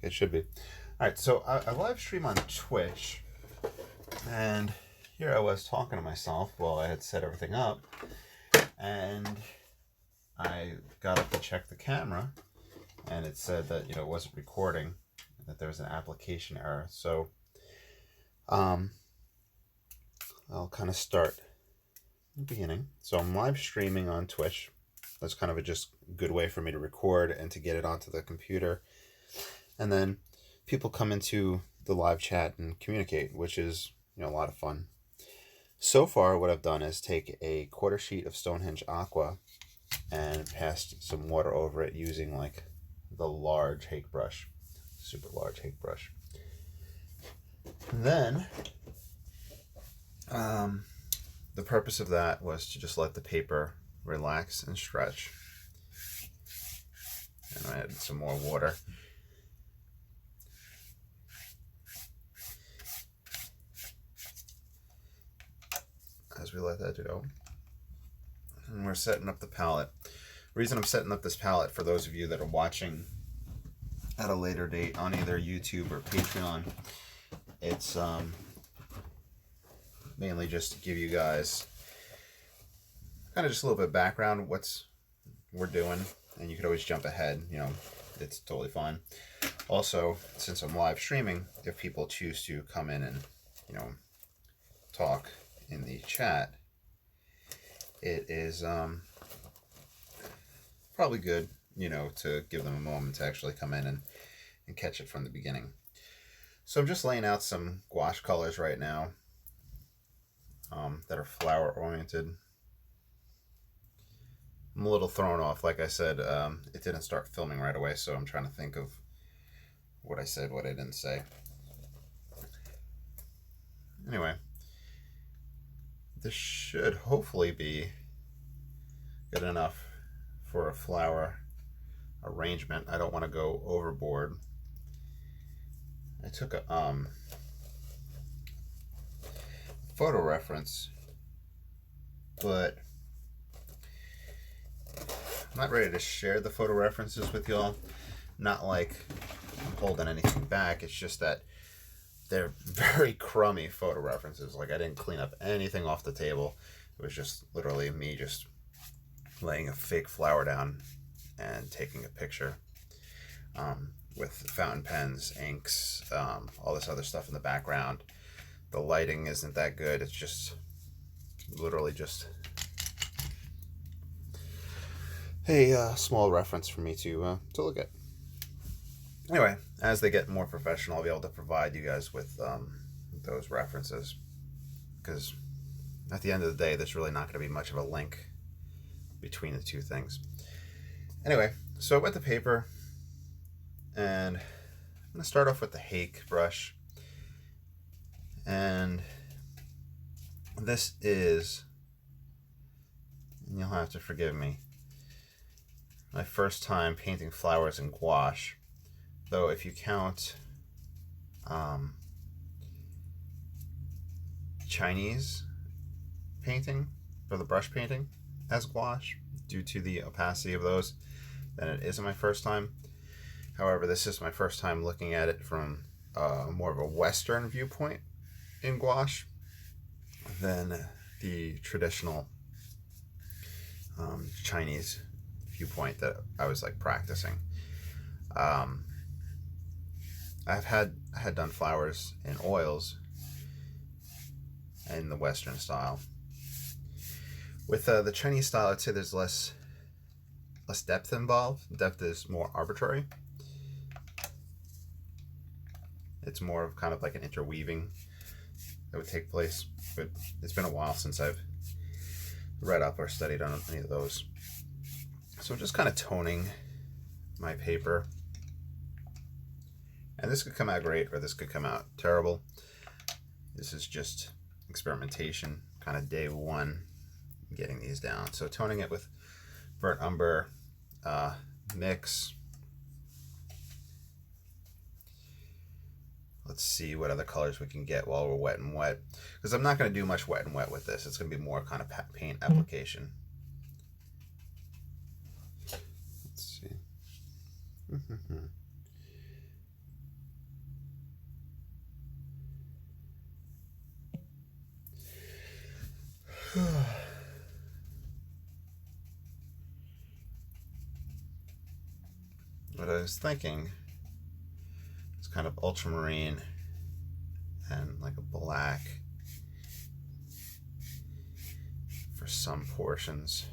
it should be. All right, so I live stream on Twitch, and here I was talking to myself while I had set everything up, and I got up to check the camera, and it said that it wasn't recording, that there was an application error. So I'll kind of start the beginning. So I'm live streaming on Twitch. That's kind of a just good way for me to record and to get it onto the computer. And then people come into the live chat and communicate, which is a lot of fun. So far, what I've done is take a quarter sheet of Stonehenge Aqua and passed some water over it using like the large hake brush, super large hake brush. And then the purpose of that was to just let the paper relax and stretch. And I added some more water. As we let that go. And we're setting up the palette. The reason I'm setting up this palette, for those of you that are watching at a later date on either YouTube or Patreon, it's mainly just to give you guys kind of just a little bit of background, what's we're doing, and you could always jump ahead, it's totally fine. Also, since I'm live streaming, if people choose to come in and talk in the chat, it is probably good to give them a moment to actually come in and catch it from the beginning. So I'm just laying out some gouache colors right now that are flower oriented. I'm a little thrown off. Like I said, it didn't start filming right away, so I'm trying to think of what I said, what I didn't say. Anyway, this should hopefully be good enough for a flower arrangement. I don't want to go overboard. I took a photo reference, but I'm not ready to share the photo references with y'all. Not like I'm holding anything back. It's just that they're very crummy photo references. Like, I didn't clean up anything off the table. It was just literally me just laying a fake flower down and taking a picture with fountain pens, inks, all this other stuff in the background. The lighting isn't that good. It's just literally just a small reference for me to look at. Anyway, as they get more professional, I'll be able to provide you guys with those references, because at the end of the day, there's really not going to be much of a link between the two things. Anyway, so I wet the paper, and I'm going to start off with the hake brush. And this is, and you'll have to forgive me, my first time painting flowers in gouache. Though if you count Chinese painting for the brush painting as gouache, due to the opacity of those, then it isn't my first time. However, this is my first time looking at it from more of a Western viewpoint in gouache than the traditional Chinese viewpoint that I was like practicing. I had done flowers in oils in the Western style. With the Chinese style, I'd say there's less depth involved. Depth is more arbitrary. It's more of kind of like an interweaving that would take place. But it's been a while since I've read up or studied on any of those. So I'm just kind of toning my paper. And this could come out great, or this could come out terrible. This is just experimentation, kind of day one, getting these down. So toning it with burnt umber mix. Let's see what other colors we can get while we're wet and wet. Because I'm not going to do much wet and wet with this. It's going to be more kind of paint application. Let's see. what I was thinking. It's kind of ultramarine and like a black for some portions.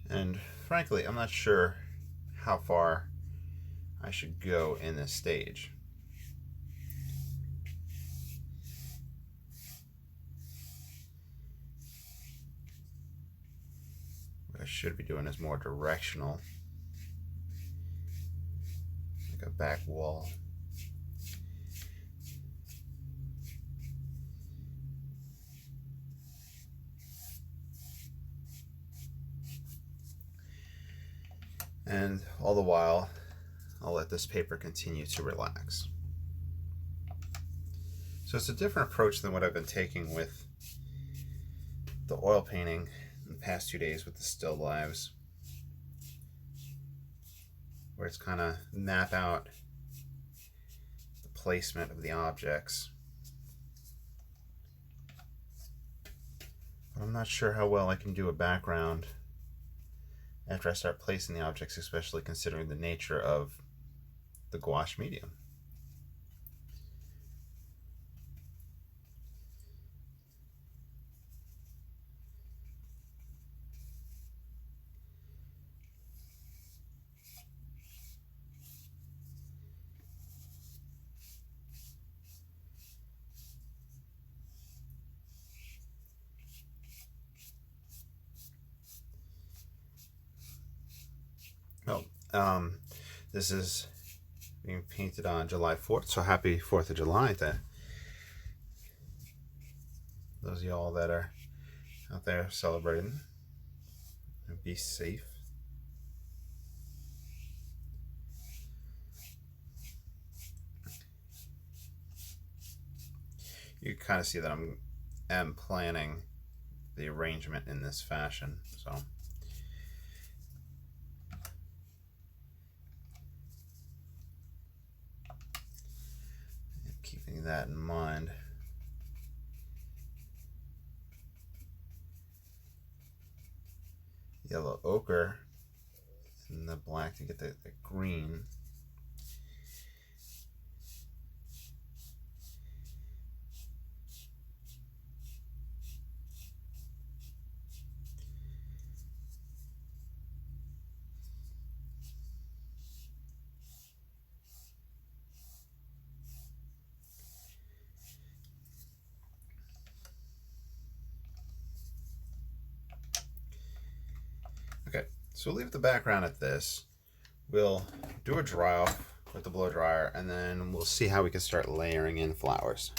And frankly, I'm not sure how far I should go in this stage. What I should be doing is more directional, like a back wall. And all the while, I'll let this paper continue to relax. So it's a different approach than what I've been taking with the oil painting in the past 2 days with the still lives, where it's kind of map out the placement of the objects. But I'm not sure how well I can do a background after I start placing the objects, especially considering the nature of the gouache medium. Oh, this is being painted on July 4th, so happy 4th of July to those of y'all that are out there celebrating. And be safe. You kind of see that I am planning the arrangement in this fashion, so keeping that in mind. Yellow ochre and the black to get the green. Okay, so we'll leave the background at this. We'll do a dry off with the blow dryer, and then we'll see how we can start layering in flowers.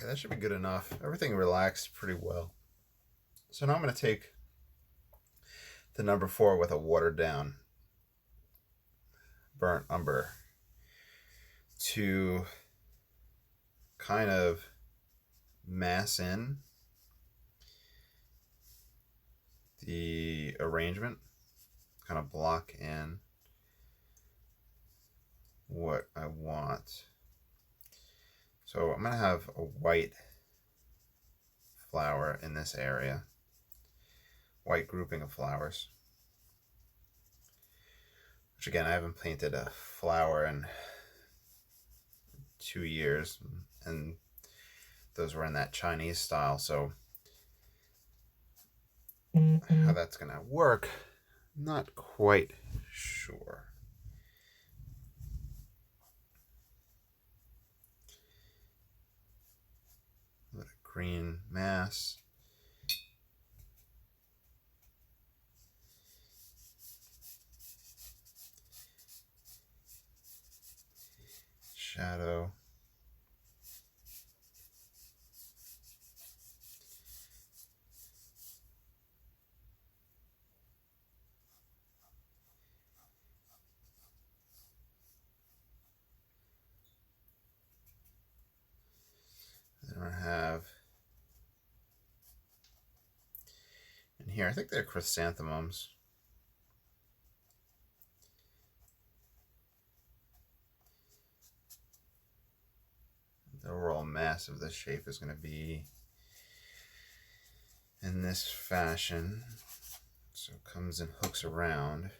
That should be good enough. Everything relaxed pretty well. So now I'm going to take the number 4 with a watered down burnt umber to kind of mass in the arrangement, kind of block in what I want. So I'm going to have a white flower in this area, white grouping of flowers, which again, I haven't painted a flower in 2 years, and those were in that Chinese style, so how that's gonna work, not quite sure. A little green mass. Shadow. Then I have in here, I think they're chrysanthemums. The overall mass of this shape is going to be in this fashion. So it comes and hooks around.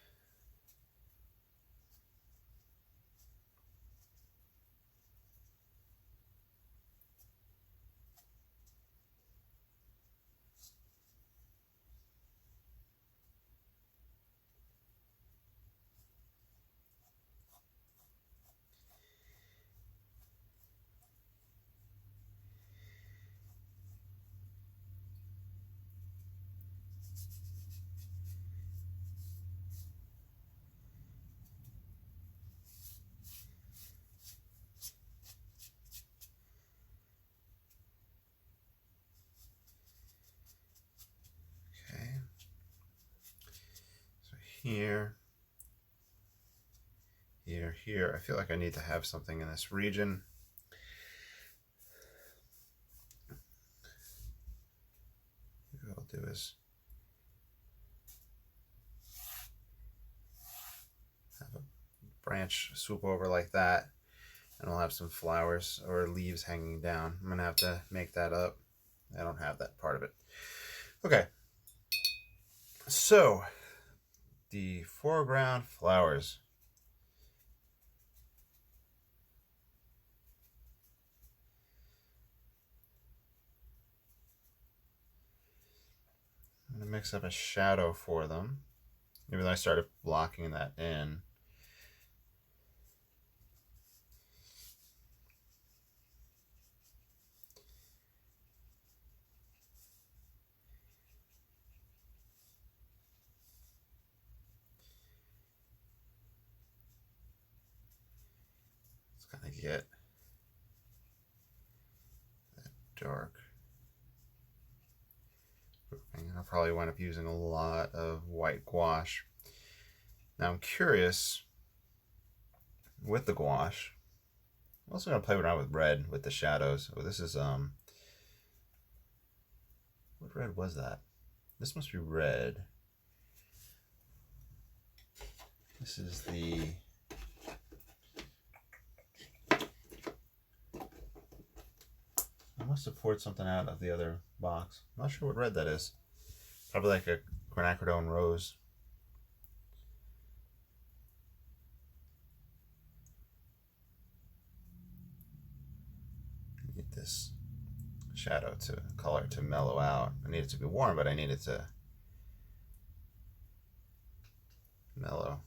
Here, here. I feel like I need to have something in this region. What I'll do is have a branch swoop over like that, and I'll have some flowers or leaves hanging down. I'm gonna have to make that up. I don't have that part of it. Okay, so the foreground flowers. I'm going to mix up a shadow for them, even though I started blocking that in. It's going to get that dark grouping. And I'll probably wind up using a lot of white gouache. Now I'm curious with the gouache. I'm also going to play around with red with the shadows. Oh, this is what red was that? This must be red. This is the I must have poured something out of the other box. I'm not sure what red that is. Probably like a quinacridone rose. I need this shadow to color to mellow out. I need it to be warm, but I need it to mellow.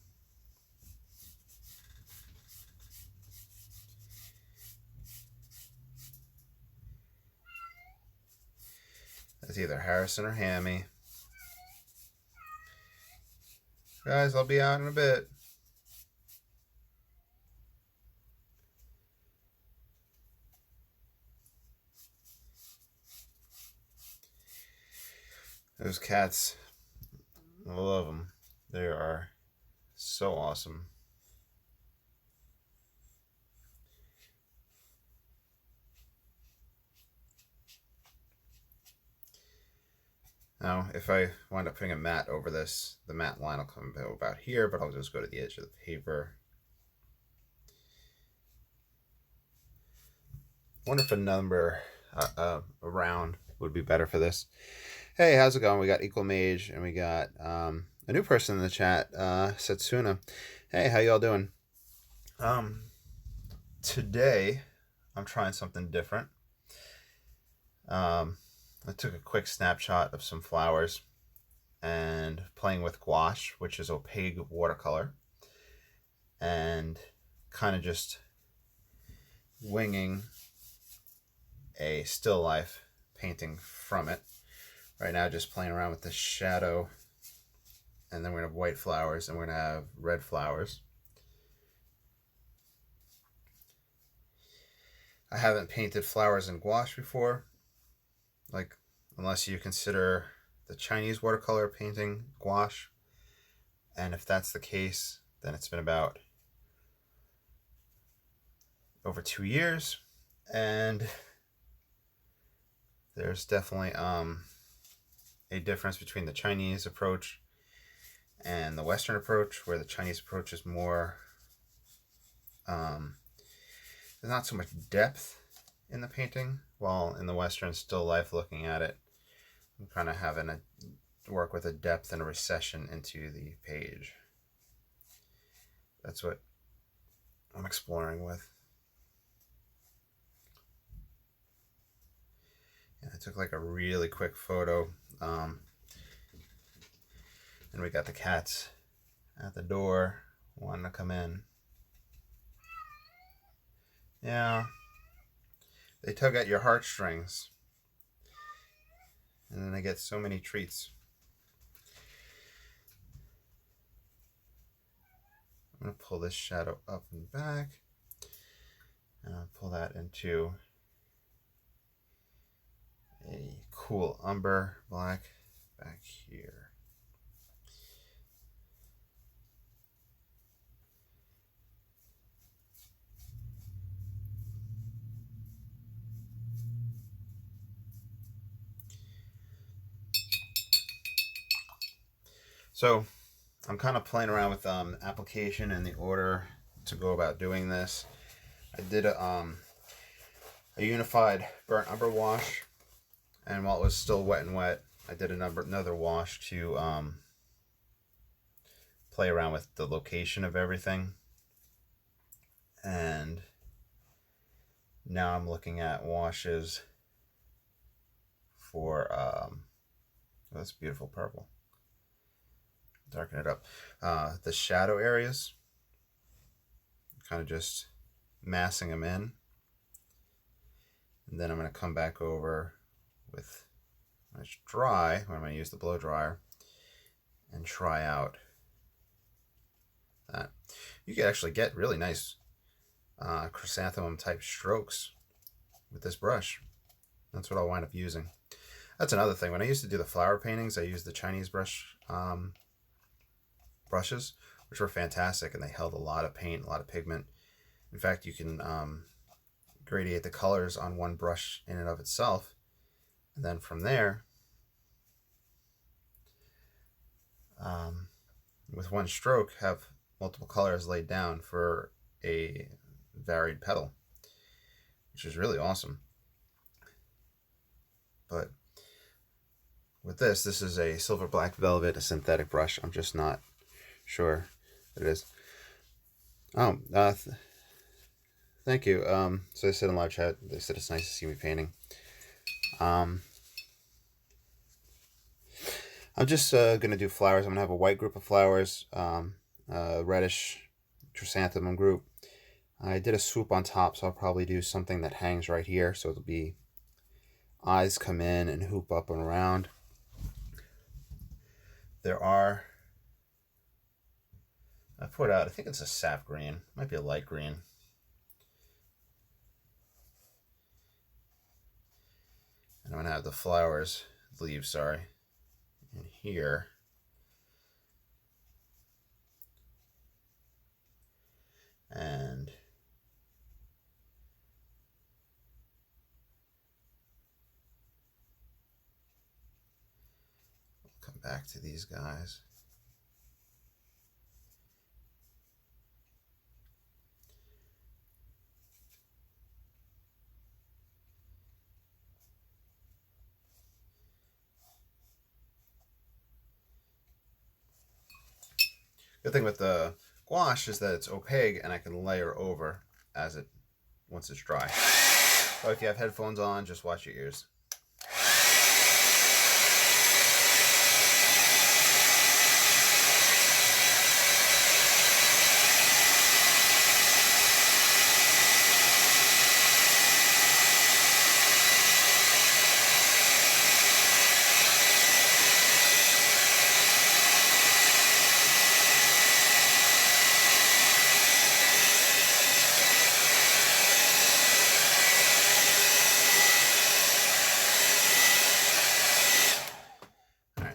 That's either Harrison or Hammy. Guys, I'll be out in a bit. Those cats I love them. They are so awesome. Now, if I wind up putting a matte over this, the matte line will come about here, but I'll just go to the edge of the paper. I wonder if a number, a round, would be better for this. Hey, how's it going? We got Equal Mage, and we got a new person in the chat, Setsuna. Hey, how y'all doing? Today, I'm trying something different. I took a quick snapshot of some flowers and playing with gouache, which is opaque watercolor, and kind of just winging a still life painting from it. Right now, just playing around with the shadow, and then we're gonna have white flowers, and we're gonna have red flowers. I haven't painted flowers in gouache before, like, unless you consider the Chinese watercolor painting gouache. And if that's the case, then it's been about over 2 years. And there's definitely a difference between the Chinese approach and the Western approach, where the Chinese approach is more, there's not so much depth in the painting, while in the Western still life looking at it, I'm kind of having to work with a depth and a recession into the page. That's what I'm exploring with. And I took like a really quick photo, and we got the cats at the door wanting to come in. Yeah, they tug at your heartstrings, and then they get so many treats. I'm going to pull this shadow up and back, and I'll pull that into a cool umber black back here. So I'm kind of playing around with application and the order to go about doing this. I did a unified burnt umber wash, and while it was still wet and wet, I did another wash to play around with the location of everything. And now I'm looking at washes for that's beautiful purple. Darken it up. The shadow areas, kind of just massing them in. And then I'm going to come back over with, when it's dry, when I'm going to use the blow dryer, and try out that. You can actually get really nice chrysanthemum type strokes with this brush. That's what I'll wind up using. That's another thing. When I used to do the flower paintings, I used the Chinese brushes, which were fantastic, and they held a lot of paint, a lot of pigment. In fact, you can gradiate the colors on one brush in and of itself, and then from there, with one stroke, have multiple colors laid down for a varied petal, which is really awesome. But with this is a silver black velvet, a synthetic brush. I'm just not sure it is. Oh, thank you. So they said in live chat, they said it's nice to see me painting. I'm just gonna do flowers. I'm gonna have a white group of flowers, a reddish chrysanthemum group. I did a swoop on top, so I'll probably do something that hangs right here, so it'll be eyes come in and hoop up and around. There are, I put out, I think it's a sap green, might be a light green. And I'm gonna have the flowers, leaves, sorry, in here. come back to these guys. Good thing with the gouache is that it's opaque and I can layer over once it's dry. But if you have headphones on, just watch your ears.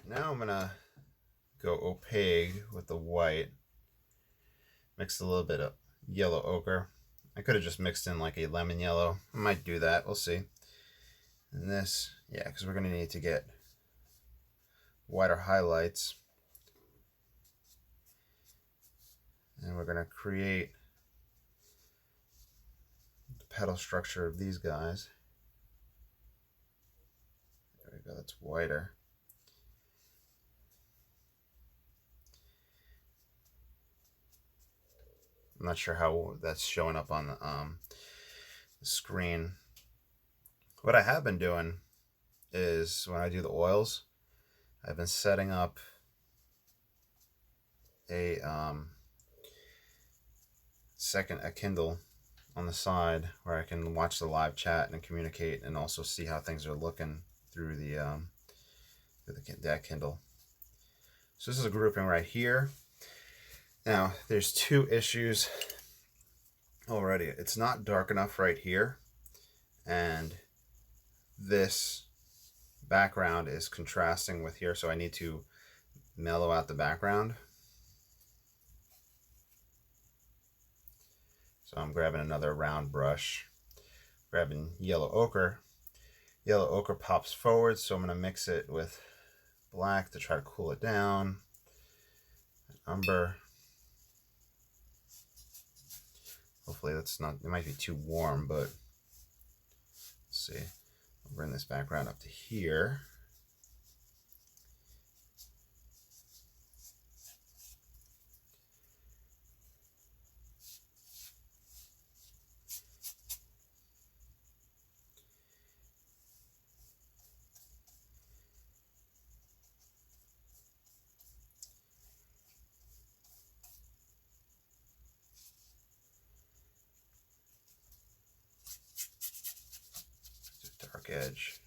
Now I'm gonna go opaque with the white. Mix a little bit of yellow ochre. I could have just mixed in like a lemon yellow. I might do that, we'll see. And this, yeah, because we're gonna need to get wider highlights. And we're gonna create the petal structure of these guys. There we go, that's wider. I'm not sure how that's showing up on the screen. What I have been doing is when I do the oils, I've been setting up a Kindle on the side where I can watch the live chat and communicate and also see how things are looking through that Kindle. So this is a grouping right here. Now, there's two issues already. It's not dark enough right here, and this background is contrasting with here, so I need to mellow out the background. So I'm grabbing another round brush, grabbing yellow ochre. Yellow ochre pops forward, so I'm going to mix it with black to try to cool it down. Umber. Hopefully that's not, it might be too warm, but let's see. I'll bring this background up to here. Dark edge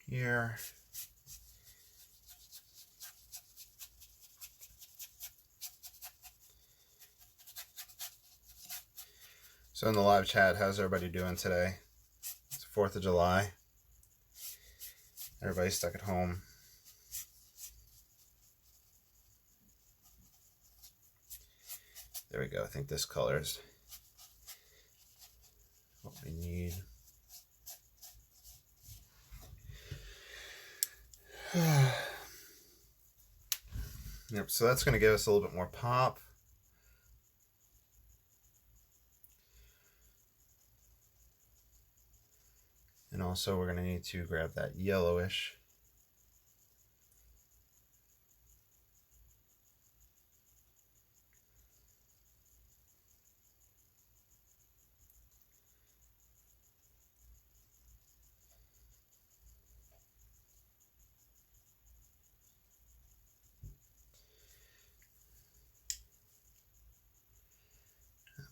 here. So in the live chat, how's everybody doing today? It's 4th of July. Everybody's stuck at home. There we go. I think this color is what we need. Yep, so that's going to give us a little bit more pop. And also we're going to need to grab that yellowish.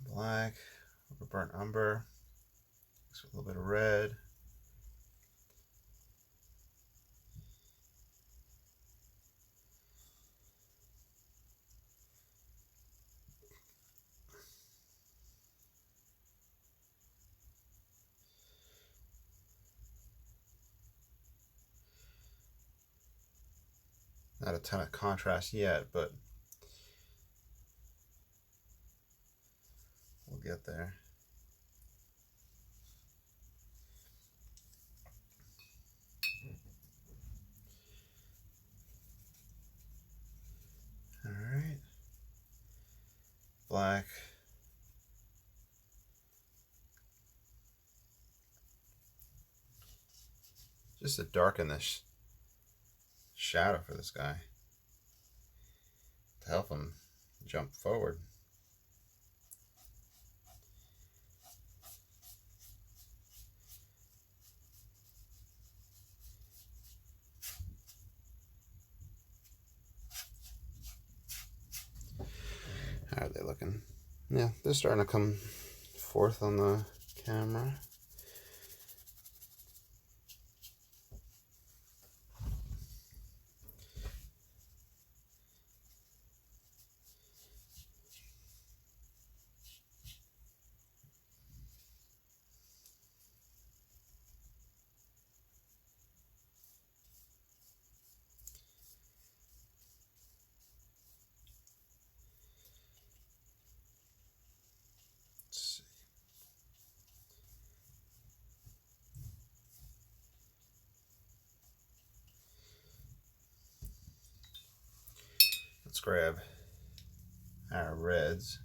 Black, burnt umber, mix with a little bit of red. Not a ton of contrast yet, but we'll get there. black. Just to darken this shadow for this guy to help him jump forward. How are they looking? Yeah, they're starting to come forth on the camera. Let's grab our reds.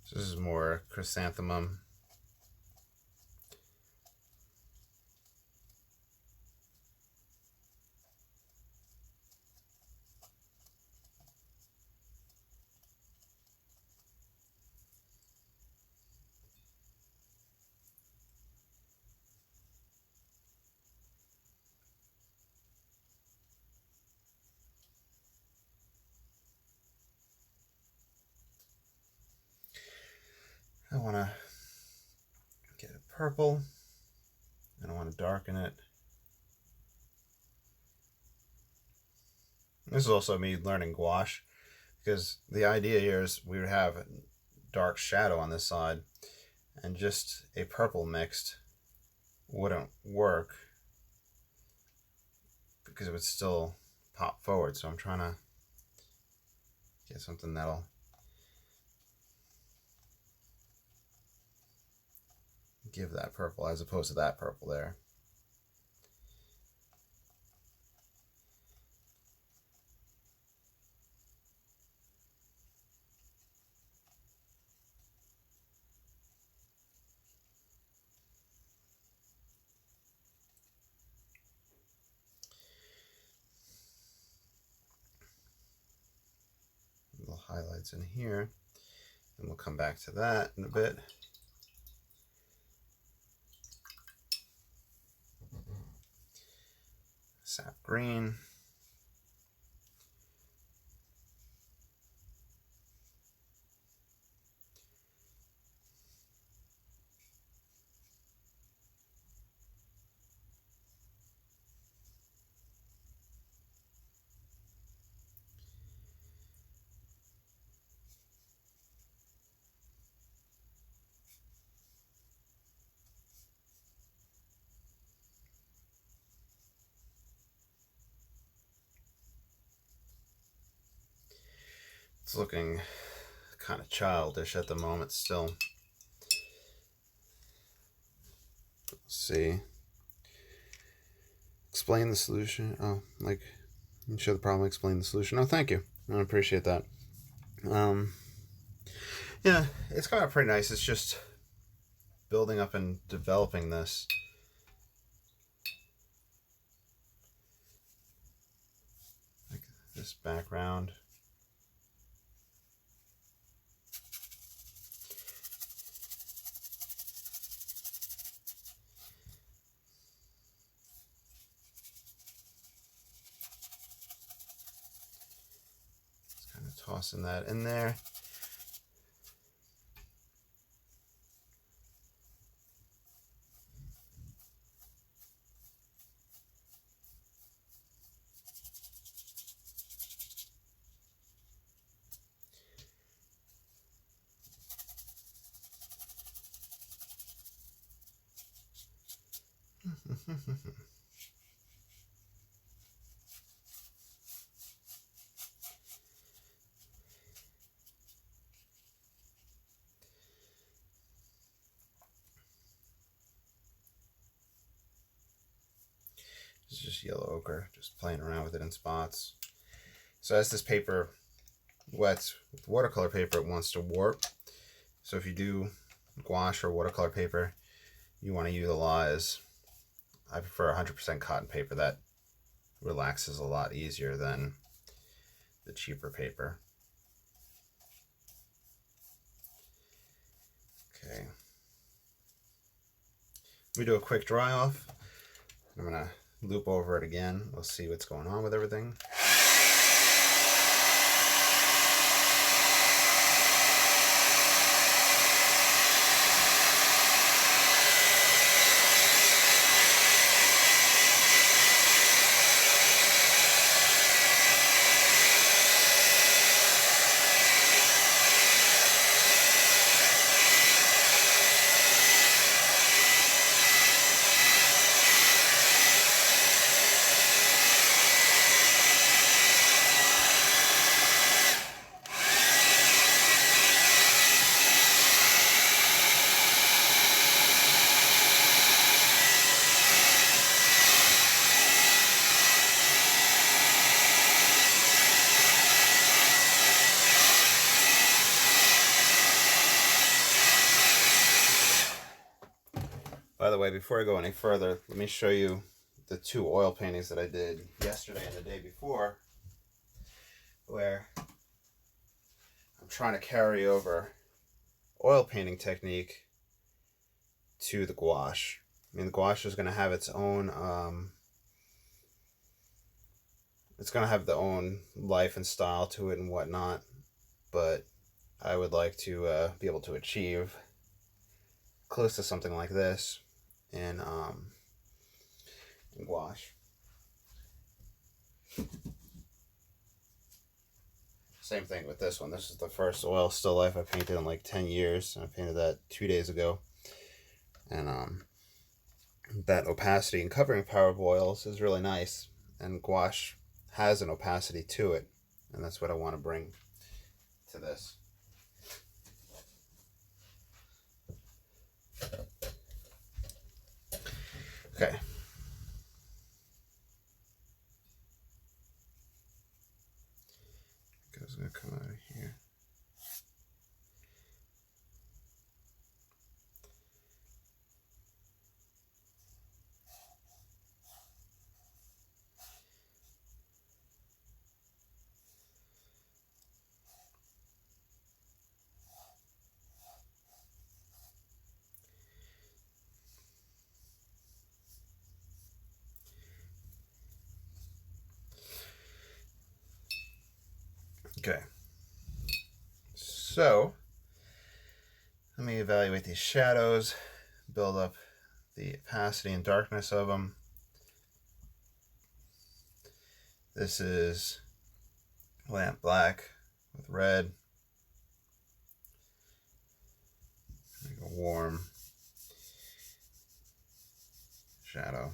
So this is more chrysanthemum. I want to get a purple, and I want to darken it. This is also me learning gouache, because the idea here is we would have a dark shadow on this side, and just a purple mixed wouldn't work because it would still pop forward. So I'm trying to get something that'll give that purple as opposed to that purple there. Little highlights in here, and we'll come back to that in a bit. Sap green. It's looking kind of childish at the moment still. Let's see. Explain the solution. Oh, like, you show the problem, explain the solution. Oh, thank you. I appreciate that. Yeah, it's kind of pretty nice. It's just building up and developing this. Like this background. Tossing that in there. yellow ochre, just playing around with it in spots. So as this paper wets with watercolor paper, it wants to warp. So if you do gouache or watercolor paper, you want to utilize, I prefer 100% cotton paper. That relaxes a lot easier than the cheaper paper. Okay. We do a quick dry off. I'm gonna loop over it again. We'll see what's going on with everything. By the way, before I go any further, let me show you the 2 oil paintings that I did yesterday and the day before, where I'm trying to carry over oil painting technique to the gouache. I mean, the gouache is going to have its own, it's going to have the own life and style to it and whatnot, but I would like to be able to achieve close to something like this in gouache. Same thing with this one. This is the first oil still life I painted in like 10 years. I painted that 2 days ago. And that opacity and covering power of oils is really nice. And gouache has an opacity to it. And that's what I want to bring to this. Okay. It's going to come out of here. Okay, so let me evaluate these shadows, build up the opacity and darkness of them. This is lamp black with red, like a warm shadow.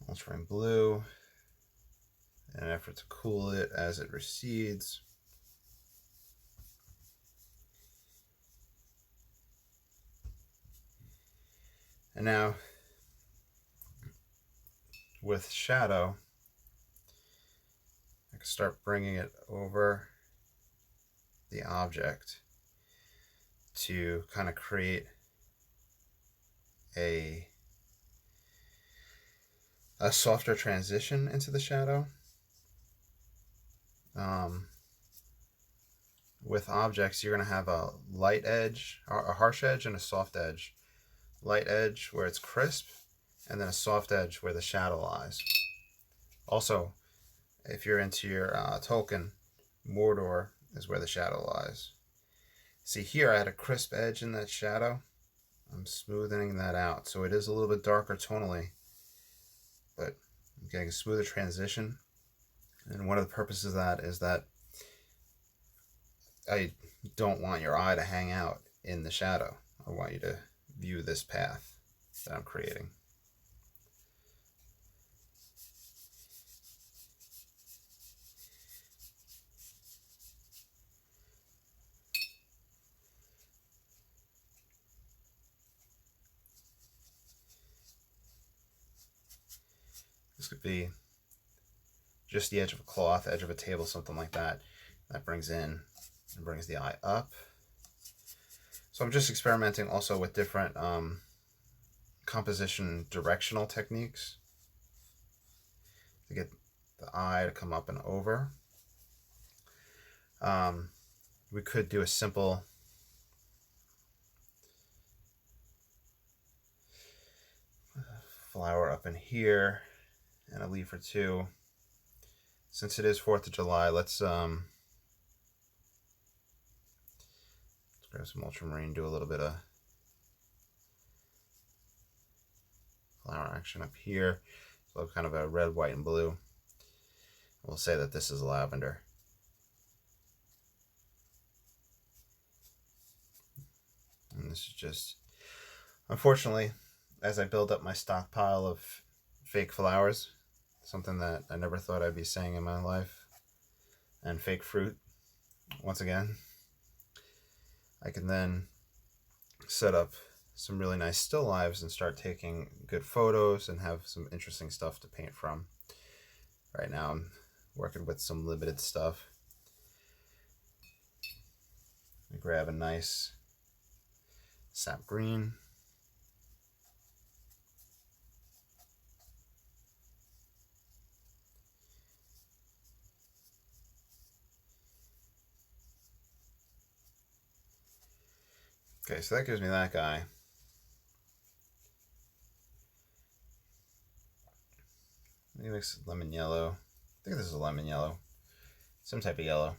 Ultramarine blue, in an effort to cool it as it recedes. And now, with shadow, I can start bringing it over the object to kind of create a softer transition into the shadow. With objects, you're going to have a light edge, a harsh edge, and a soft edge. Light edge where it's crisp, and then a soft edge where the shadow lies. Also, if you're into your Tolkien, Mordor is where the shadow lies. See here, I had a crisp edge in that shadow. I'm smoothing that out, so it is a little bit darker tonally, but I'm getting a smoother transition. And one of the purposes of that is that I don't want your eye to hang out in the shadow. I want you to view this path that I'm creating. This could be just the edge of a cloth, edge of a table, something like that. That brings in and brings the eye up. So I'm just experimenting also with different composition directional techniques to get the eye to come up and over. We could do a simple flower up in here and a leaf or two. Since it is 4th of July, let's grab some ultramarine, do a little bit of flower action up here. So kind of a red, white, and blue. We'll say that this is lavender. And this is just, unfortunately, as I build up my stockpile of fake flowers, something that I never thought I'd be saying in my life, and fake fruit, once again, I can then set up some really nice still lives and start taking good photos and have some interesting stuff to paint from. Right now I'm working with some limited stuff. I grab a nice sap green. Okay, so that gives me that guy. Maybe mix lemon yellow. I think this is a lemon yellow. Some type of yellow.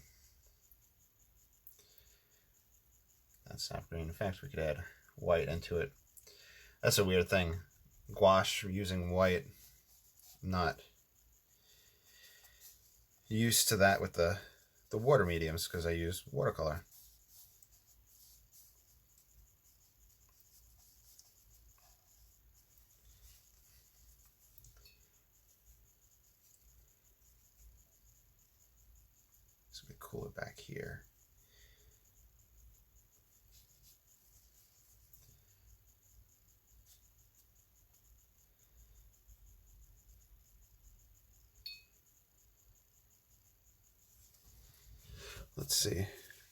That's not green. In fact, we could add white into it. That's a weird thing. Gouache, using white. I'm not used to that with the water mediums because I use watercolor. So we cool it back here. Let's see.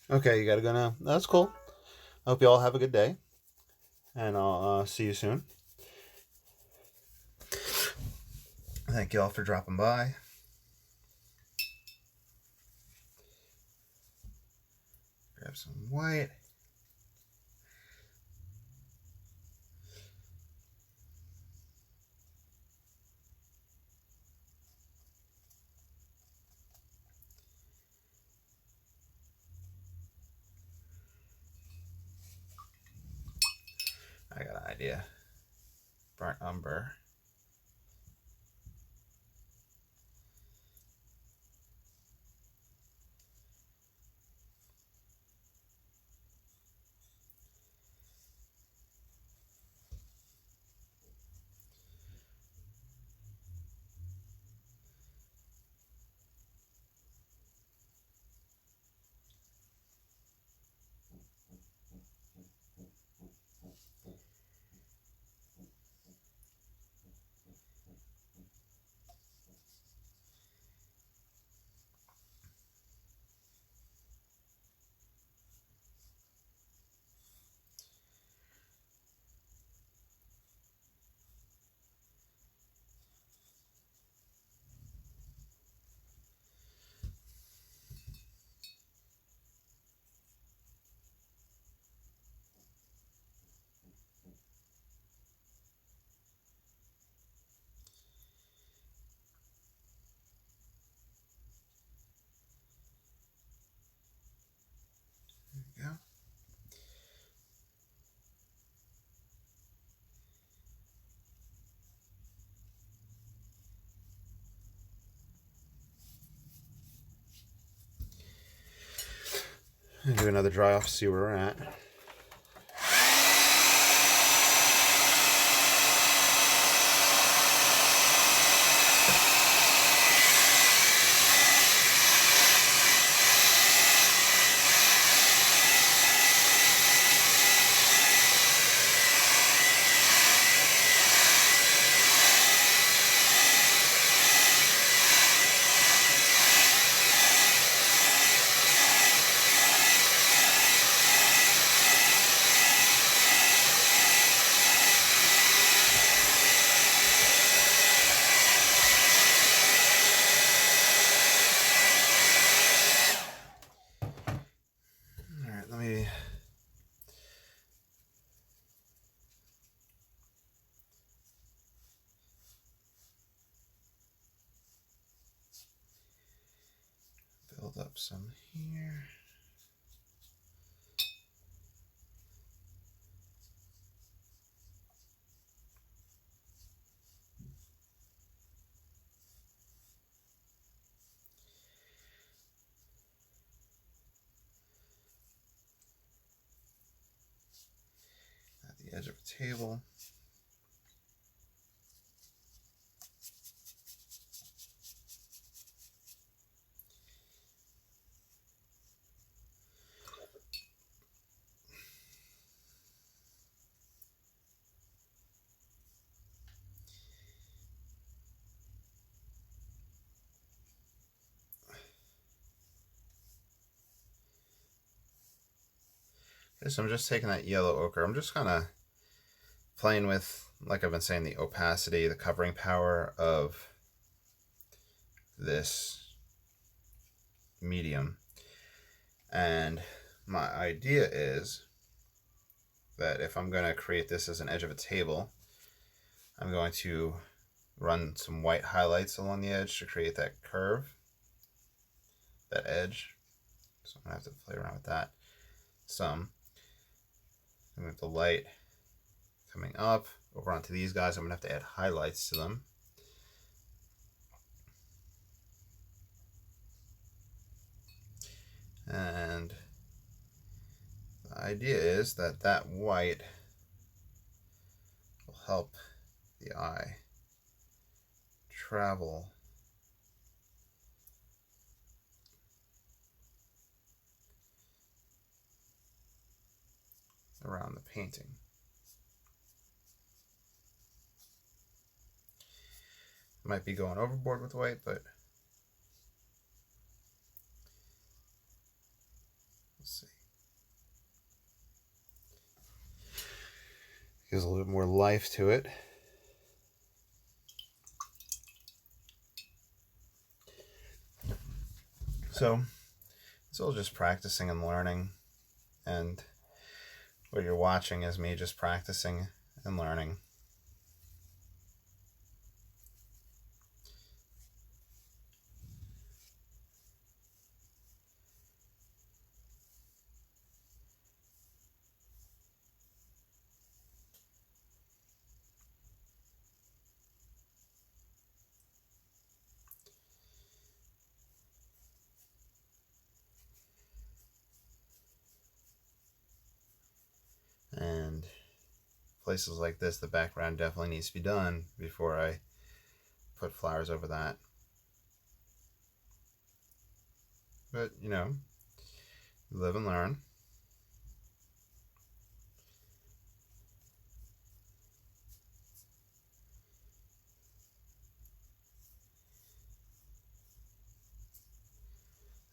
Okay, you gotta go now. That's cool. I hope you all have a good day, and I'll see you soon. Thank you all for dropping by. Grab some white. I got an idea. Burnt umber. There we go. And do another dry off, see where we're at. build up some here. At the edge of a table. So I'm just taking that yellow ochre. I'm just kind of playing with, like I've been saying, the opacity, the covering power of this medium. And my idea is that if I'm going to create this as an edge of a table, I'm going to run some white highlights along the edge to create that curve, that edge. So I'm going to have to play around with that some. And with the light coming up over onto these guys, I'm going to have to add highlights to them. And the idea is that that white will help the eye travel around the painting. Might be going overboard with white, but we'll see. Gives a little bit more life to it. So it's all just practicing and learning, and what you're watching is me just practicing and learning. And places like this, the background definitely needs to be done before I put flowers over that. But, you know, live and learn.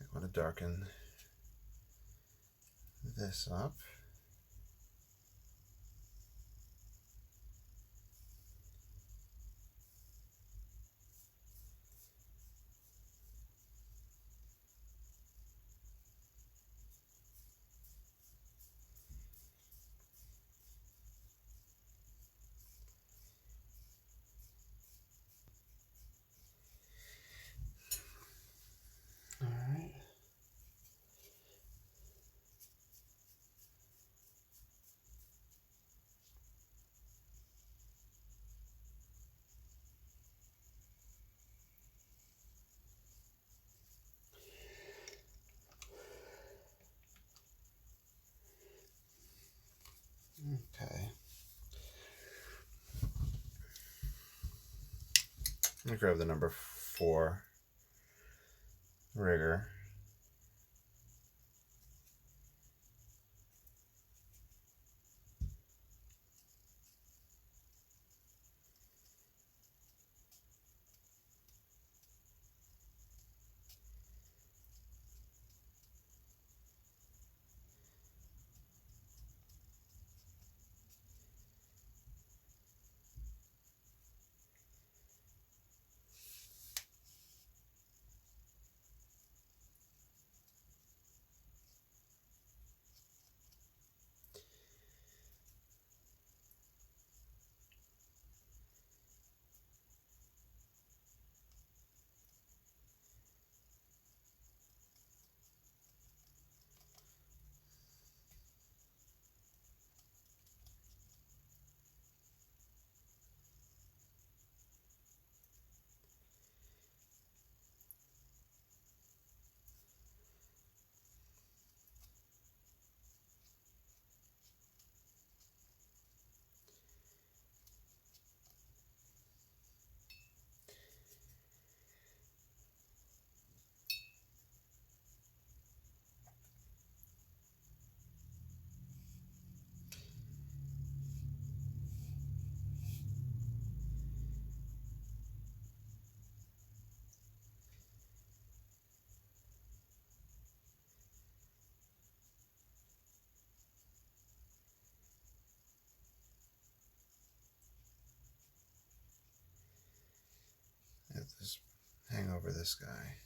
I want to darken this up. All right. Okay. Let me grab the number 4 rigger. just hang over this guy.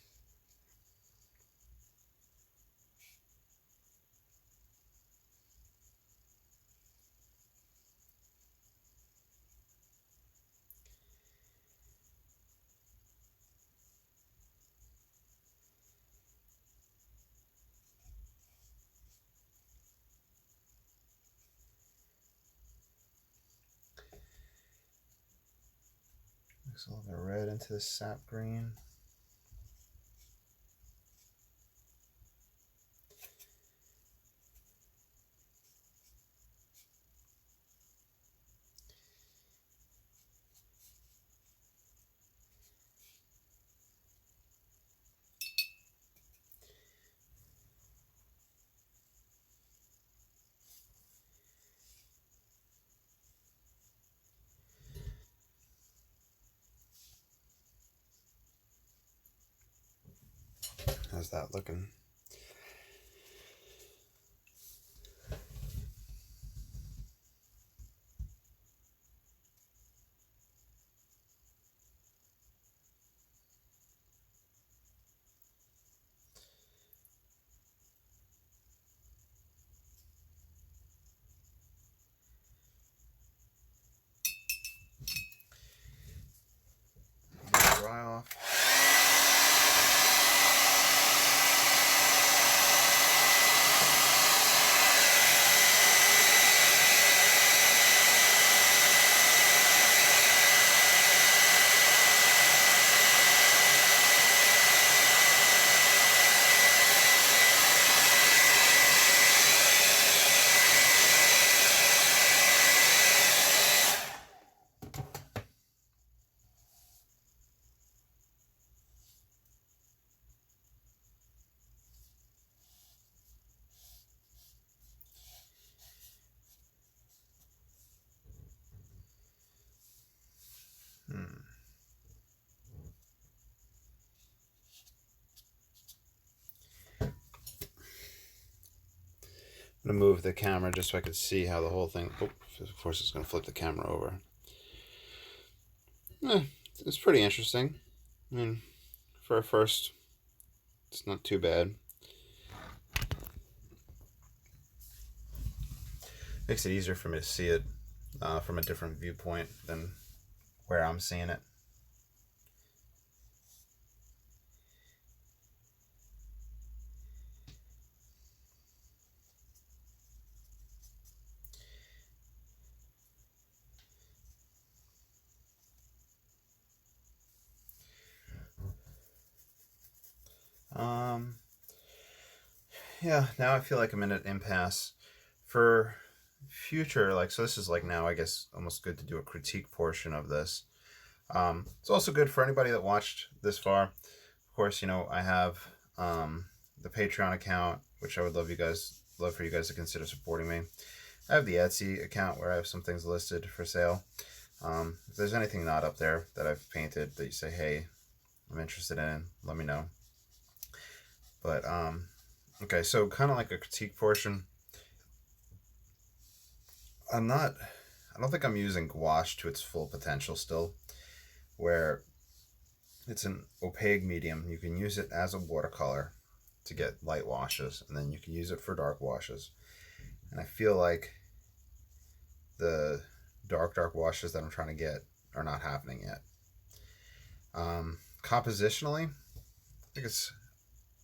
Mix a little bit of red into the sap green. How's that looking? Dry off. I'm going to move the camera just so I can see how the whole thing... Oh, of course it's going to flip the camera over. It's pretty interesting. I mean, for a first, it's not too bad. Makes it easier for me to see it from a different viewpoint than where I'm seeing it. Yeah, now I feel like I'm in an impasse. For future, like, so this is like now, I guess, almost good to do a critique portion of this. It's also good for anybody that watched this far. Of course, you know, I have the Patreon account, which I would love for you guys to consider supporting me. I have the Etsy account where I have some things listed for sale. If there's anything not up there that I've painted that you say, hey, I'm interested in, let me know. But okay, so kind of like a critique portion. I don't think I'm using gouache to its full potential still, where it's an opaque medium. You can use it as a watercolor to get light washes, and then you can use it for dark washes. And I feel like the dark washes that I'm trying to get are not happening yet. Compositionally, I think it's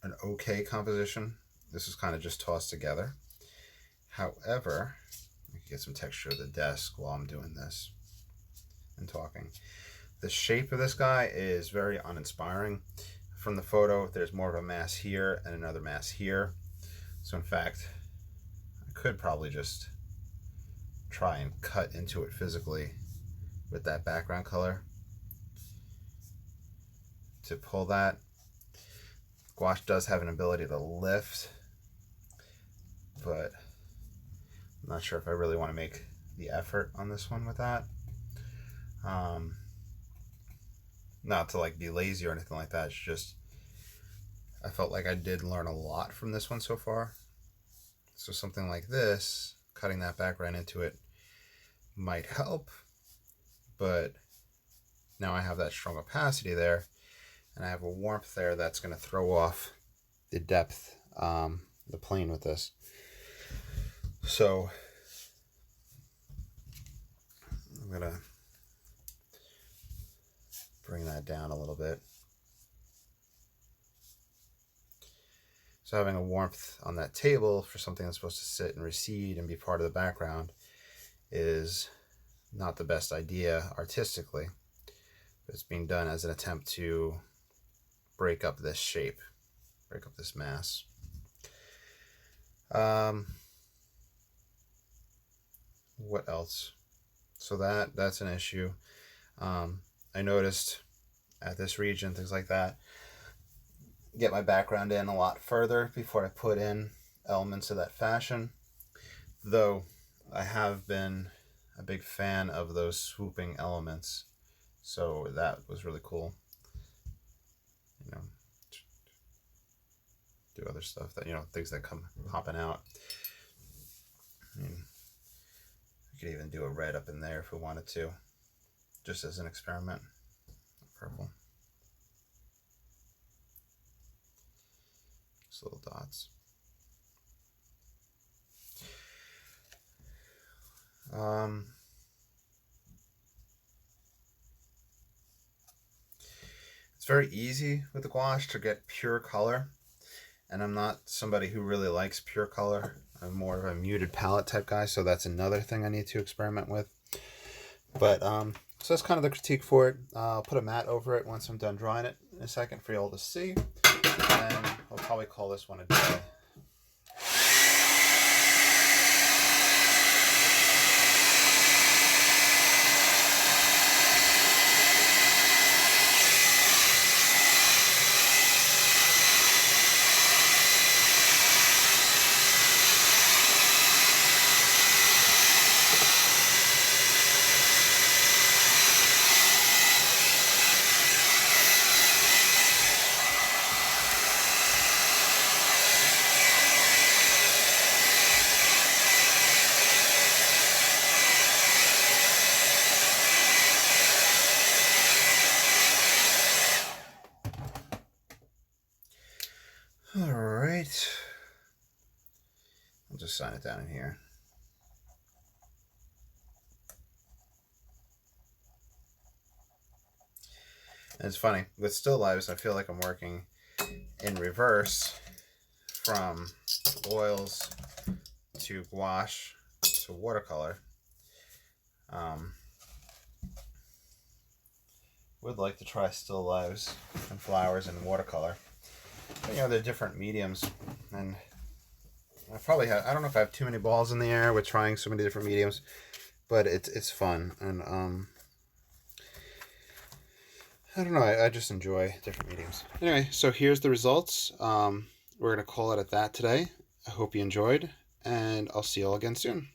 an okay composition. This is kind of just tossed together. However, I can get some texture of the desk while I'm doing this and talking. The shape of this guy is very uninspiring. From the photo, there's more of a mass here and another mass here. So in fact, I could probably just try and cut into it physically with that background color to pull that. Gouache does have an ability to lift, but I'm not sure if I really want to make the effort on this one with that. Not to like be lazy or anything like that. It's just I felt like I did learn a lot from this one so far. So something like this, cutting that background into it might help, but now I have that strong opacity there. and I have a warmth there that's going to throw off the depth, the plane with this. So I'm going to bring that down a little bit. So having a warmth on that table for something that's supposed to sit and recede and be part of the background is not the best idea artistically. But it's being done as an attempt to break up this shape, break up this mass. What else? So that's an issue. I noticed at this region, things like that, get my background in a lot further before I put in elements of that fashion. Though I have been a big fan of those swooping elements. So that was really cool. You know, do other stuff that, you know, things that come popping out. I mean, we could even do a red up in there if we wanted to, just as an experiment. Purple. Just little dots. It's very easy with the gouache to get pure color, and I'm not somebody who really likes pure color. I'm more of a muted palette type guy, so that's another thing I need to experiment with. But so that's kind of the critique for it. I'll put a mat over it once I'm done drawing it in a second for you all to see, and I'll probably call this one a day. All right, I'll just sign it down in here. And it's funny, with still lives, I feel like I'm working in reverse from oils to gouache to watercolor. Would like to try still lives and flowers and watercolor. But, you know, they're different mediums, and I probably have, I don't know if I have too many balls in the air with trying so many different mediums, but it's fun, and I don't know, I just enjoy different mediums. Anyway, so here's the results. We're going to call it at that today. I hope you enjoyed, and I'll see you all again soon.